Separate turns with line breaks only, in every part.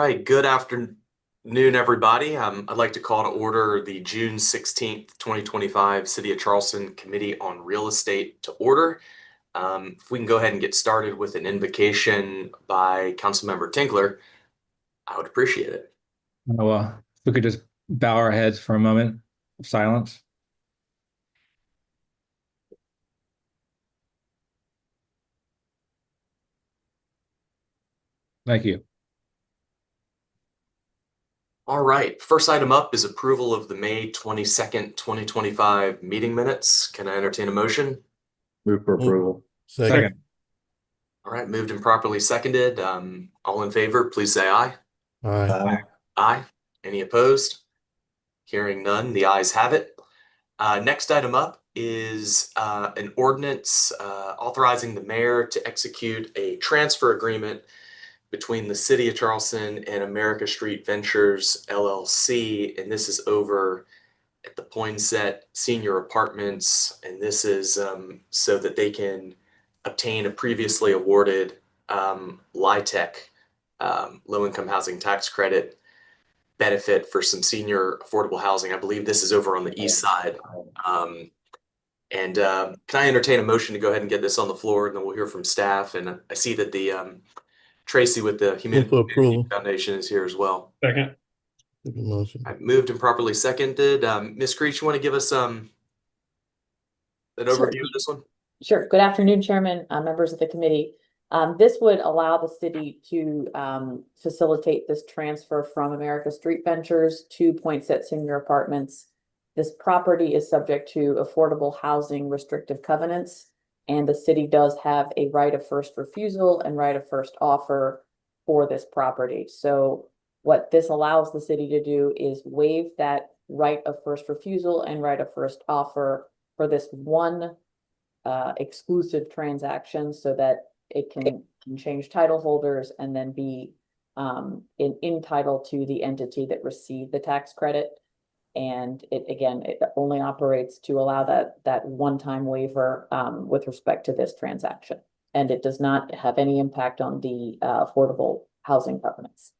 right, good afternoon, everybody. I'd like to call to order the June 16th, 2025 City of Charleston Committee on Real Estate to order. If we can go ahead and get started with an invocation by Councilmember Tinkler, I would appreciate it.
If we could just bow our heads for a moment of silence. Thank you.
All right, first item up is approval of the May 22nd, 2025 meeting minutes. Can I entertain a motion?
Move for approval.
Second.
All right, moved and properly seconded. All in favor, please say aye.
Aye.
Aye. Any opposed? Hearing none, the ayes have it. Next item up is an ordinance authorizing the mayor to execute a transfer agreement between the City of Charleston and America Street Ventures LLC. And this is over at the Poinsett Senior Apartments. And this is so that they can obtain a previously awarded LIHTC low-income housing tax credit benefit for some senior affordable housing. I believe this is over on the east side. Can I entertain a motion to go ahead and get this on the floor, and then we'll hear from staff. And I see that the Tracy with the Humanity Foundation is here as well.
Second.
I moved and properly seconded. Ms. Creech, you want to give us an overview of this one?
Sure. Good afternoon, Chairman, members of the committee. This would allow the city to facilitate this transfer from America Street Ventures to Poinsett Senior Apartments. This property is subject to affordable housing restrictive covenants, and the city does have a right of first refusal and right of first offer for this property. So what this allows the city to do is waive that right of first refusal and right of first offer for this one exclusive transaction, so that it can change title holders and then be in title to the entity that received the tax credit. And it only operates to allow that one-time waiver with respect to this transaction. And it does not have any impact on the affordable housing covenants.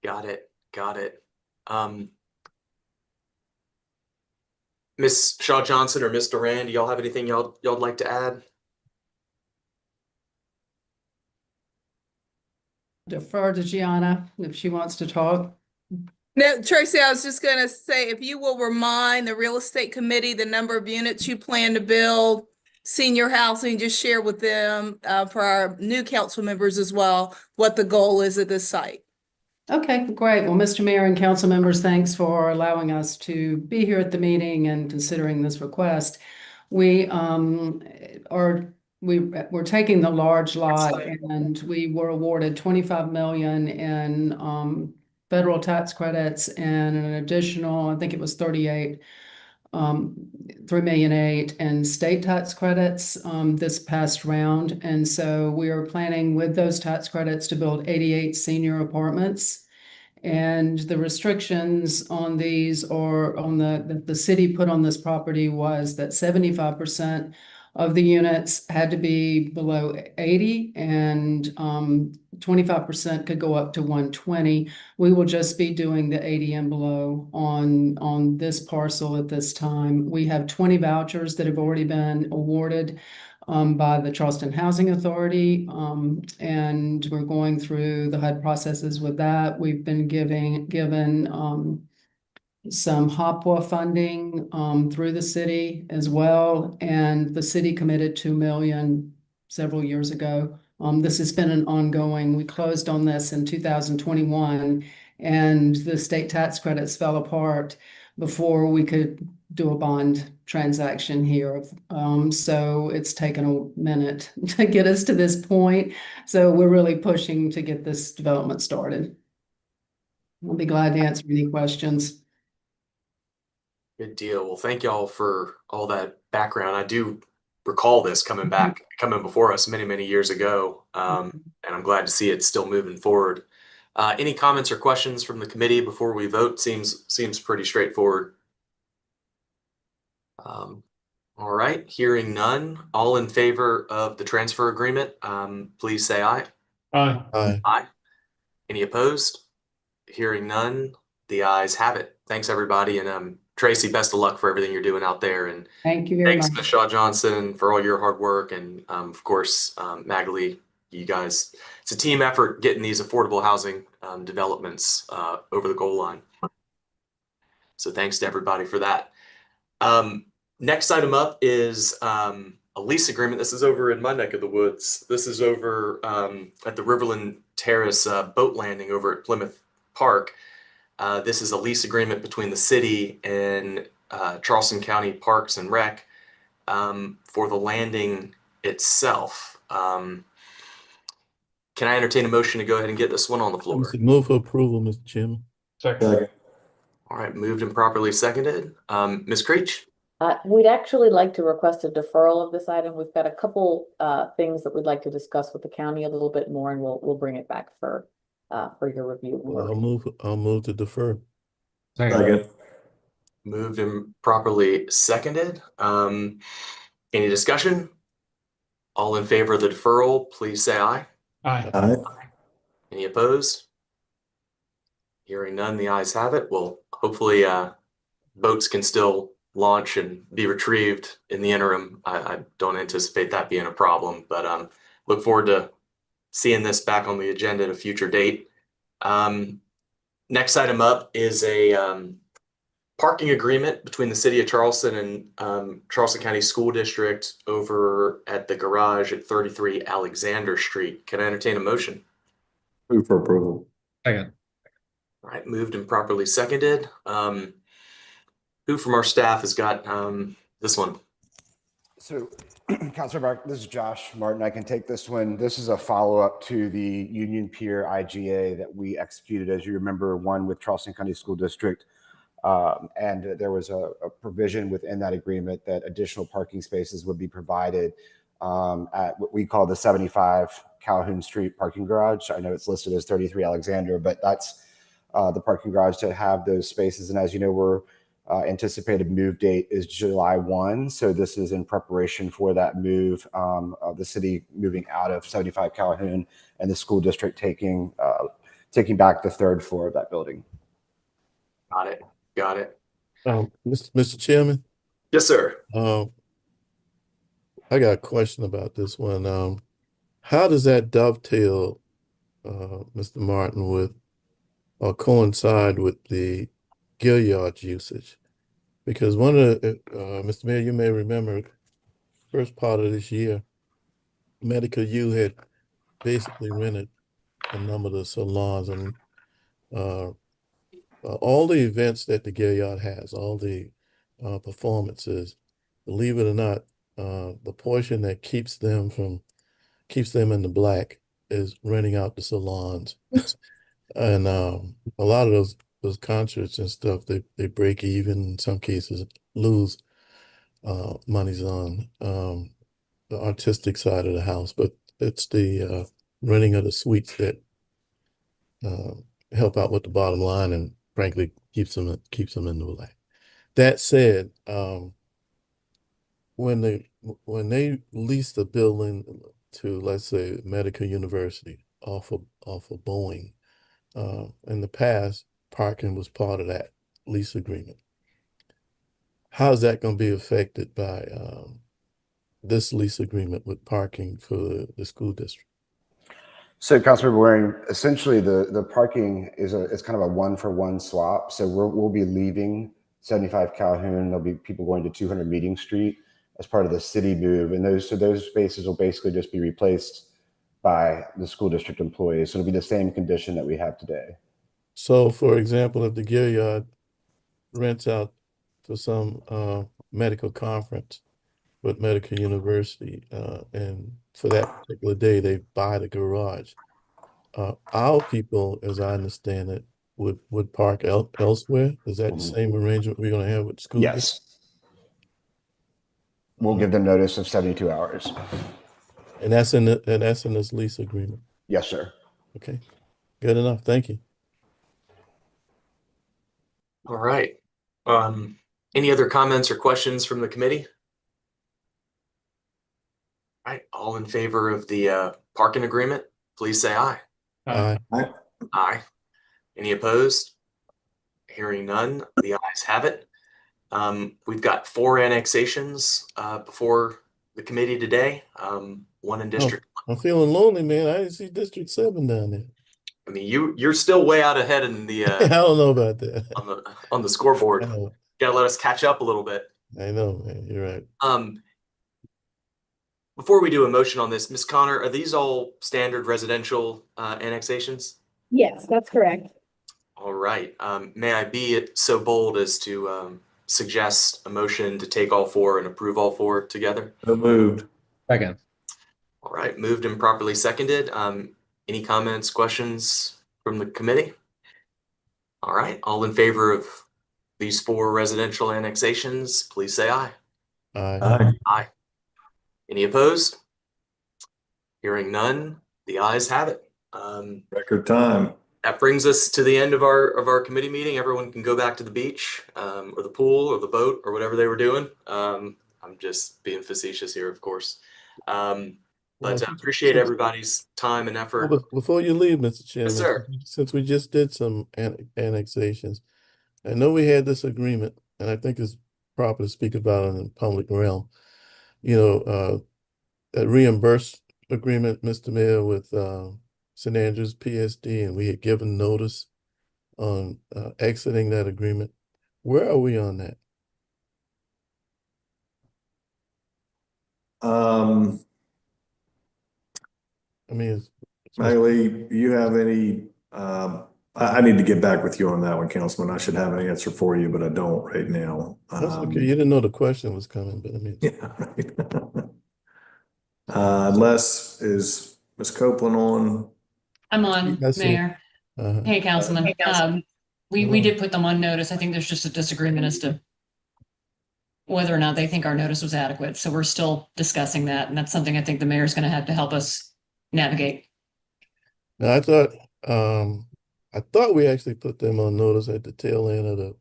Got it. Ms. Shaw Johnson or Ms. Duran, do y'all have anything y'all like to add?
Defer to Gianna if she wants to talk.
No, Tracy, I was just going to say, if you will remind the real estate committee the number of units you plan to build, senior housing, just share with them for our new council members as well, what the goal is at this site.
Okay, great. Well, Mr. Mayor and council members, thanks for allowing us to be here at the meeting and considering this request. We're taking the large lot, and we were awarded $25 million in federal tax credits and an additional, I think it was 38, $3.8 million in state tax credits this past round. And so we are planning with those tax credits to build 88 senior apartments. And the restrictions on these, or on the city put on this property, was that 75% of the units had to be below 80, and 25% could go up to 120. We will just be doing the 80 and below on this parcel at this time. We have 20 vouchers that have already been awarded by the Charleston Housing Authority, and we're going through the HUD processes with that. We've been given some HOPWA funding through the city as well, and the city committed $2 million several years ago. This has been an ongoing. We closed on this in 2021, and the state tax credits fell apart before we could do a bond transaction here. So it's taken a minute to get us to this point. So we're really pushing to get this development started. I'll be glad to answer any questions.
Good deal. Well, thank y'all for all that background. I do recall this coming before us many years ago, and I'm glad to see it still moving forward. Any comments or questions from the committee before we vote? Seems pretty straightforward. All right, hearing none, all in favor of the transfer agreement, please say aye.
Aye.
Aye. Any opposed? Hearing none, the ayes have it. Thanks, everybody, and Tracy, best of luck for everything you're doing out there, and
Thank you very
thanks,
much.
Ms. Shaw Johnson, for all your hard work, and of course, Magali, you guys. It's a team effort getting these affordable housing developments over the goal line. So thanks to everybody for that. Next item up is a lease agreement. This is over in my neck of the woods. This is over at the Riverland Terrace boat landing over at Plymouth Park. This is a lease agreement between the city and Charleston County Parks and Rec for the landing itself. Can I entertain a motion to go ahead and get this one on the floor?
Move for approval, Mr. Chairman. Second.
All right, moved and properly seconded. Ms. Creech?
We'd actually like to request a deferral of this item. We've got a couple things that we'd like to discuss with the county a little bit more, and we'll bring it back for your review.
I'll move to defer.
Second.
Moved and properly seconded. Any discussion? All in favor of the deferral, please say aye.
Aye.
Any opposed? Hearing none, the ayes have it. Well, hopefully boats can still launch and be retrieved in the interim. I don't anticipate that being a problem, but look forward to seeing this back on the agenda at a future date. Next item up is a parking agreement between the city of Charleston and Charleston County School District over at the garage at 33 Alexander Street. Can I entertain a motion?
Move for approval.
Second.
All right, moved and properly seconded. Who from our staff has got this one?
So, Councilor Bark, this is Josh Martin. I can take this one. This is a follow-up to the Union Pier IGA that we executed, as you remember, one with Charleston County School District. And there was a provision within that agreement that additional parking spaces would be provided at what we call the 75 Calhoun Street parking garage. I know it's listed as 33 Alexander, but that's the parking garage to have those spaces. And as you know, we're anticipated move date is July 1. So this is in preparation for that move of the city moving out of 75 Calhoun and the school district taking back the third floor of that building.
Got it. Got it.
Mr. Chairman.
Yes, sir.
I got a question about this one. How does that dovetail, Mr. Martin, with or coincide with the Gilliard's usage? Because one of the, Mr. Mayor, you may remember, first part of this year, Medical U had basically rented a number of the salons, and all the events that the Gilliard has, all the performances, believe it or not, the portion that keeps them in the black is renting out the salons. And a lot of those concerts and stuff, they break even, in some cases lose monies on the artistic side of the house, but it's the renting of the suites that help out with the bottom line and frankly keeps them in the black. That said, when they lease the building to, let's say, Medical University off of Boeing, in the past, parking was part of that lease agreement. How is that going to be affected by this lease agreement with parking for the school district?
So, Councilor Waring, essentially the parking is kind of a one-for-one swap. So we'll be leaving 75 Calhoun. There'll be people going to 200 Meeting Street as part of the city move, and those spaces will basically just be replaced by the school district employees. So it'll be the same condition that we have today.
So, for example, if the Gilliard rents out for some medical conference with Medical University, and for that particular day they buy the garage, our people, as I understand it, would park elsewhere. Is that the same arrangement we're going to have with school?
Yes. We'll give them notice of 72 hours.
And that's in this lease agreement.
Yes, sir.
Okay, good enough. Thank you.
All right. Any other comments or questions from the committee? Right, all in favor of the parking agreement, please say aye.
Aye.
Aye. Any opposed? Hearing none, the ayes have it. We've got 4 annexations before the committee today. One in
Oh,
District.
I'm feeling lonely, man. I didn't see District 7 down there.
I mean, you're still way out ahead in the
I don't know about that.
on the scoreboard.
I know,
Gotta let us catch up a little bit.
man. You're right.
Before we do a motion on this, Ms. Connor, are these all standard residential annexations?
Yes, that's correct.
All right. May I be so bold as to suggest a motion to take all 4 and approve all 4 together?
So moved.
Second.
All right, moved and properly seconded. Any comments, questions from the committee? All right, all in favor of these 4 residential annexations, please say aye.
Aye.
Aye.
Aye. Any opposed? Hearing none, the ayes have it.
Record time.
That brings us to the end of our committee meeting. Everyone can go back to the beach, or the pool, or the boat, or whatever they were doing. I'm just being facetious here, of course. But I appreciate everybody's time and effort.
Well, before you leave, Mr. Chairman,
Yes, sir.
since we just did some annexations, I know we had this agreement, and I think it's proper to speak about it in the public realm. You know, that reimburse agreement, Mr. Mayor, with St. Andrews PSD, and we had given notice on exiting that agreement. Where are we on that? I mean,
Miley, you have any, I need to get back with you on that one, Councilman. I should have an answer for you, but I don't right now.
that's okay. You didn't know the question was coming, but I mean,
Yeah. Right. Unless, is Ms. Copeland on?
I'm on,
I see.
Mayor. Hey, Councilman. We did put them on notice. I think there's just a disagreement as to whether or not they think our notice was adequate. So we're still discussing that, and that's something I think the mayor's gonna have to help us navigate.
Now, I thought we actually put them on notice at the tail end of the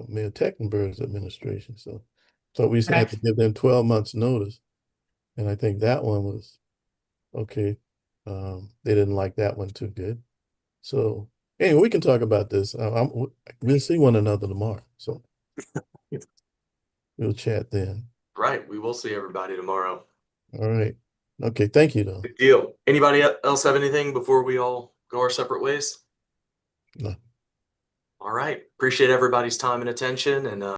Mayor Techenberg's administration. So we had to give them 12 months notice. And I think that one was okay. They didn't like that one too good. So anyway, we can talk about this. We'll see one another tomorrow. So we'll chat then.
Right, we will see everybody tomorrow.
All right. Okay, thank you though.
Good deal. Anybody else have anything before we all go our separate ways?
No.
All right, appreciate everybody's time and attention, and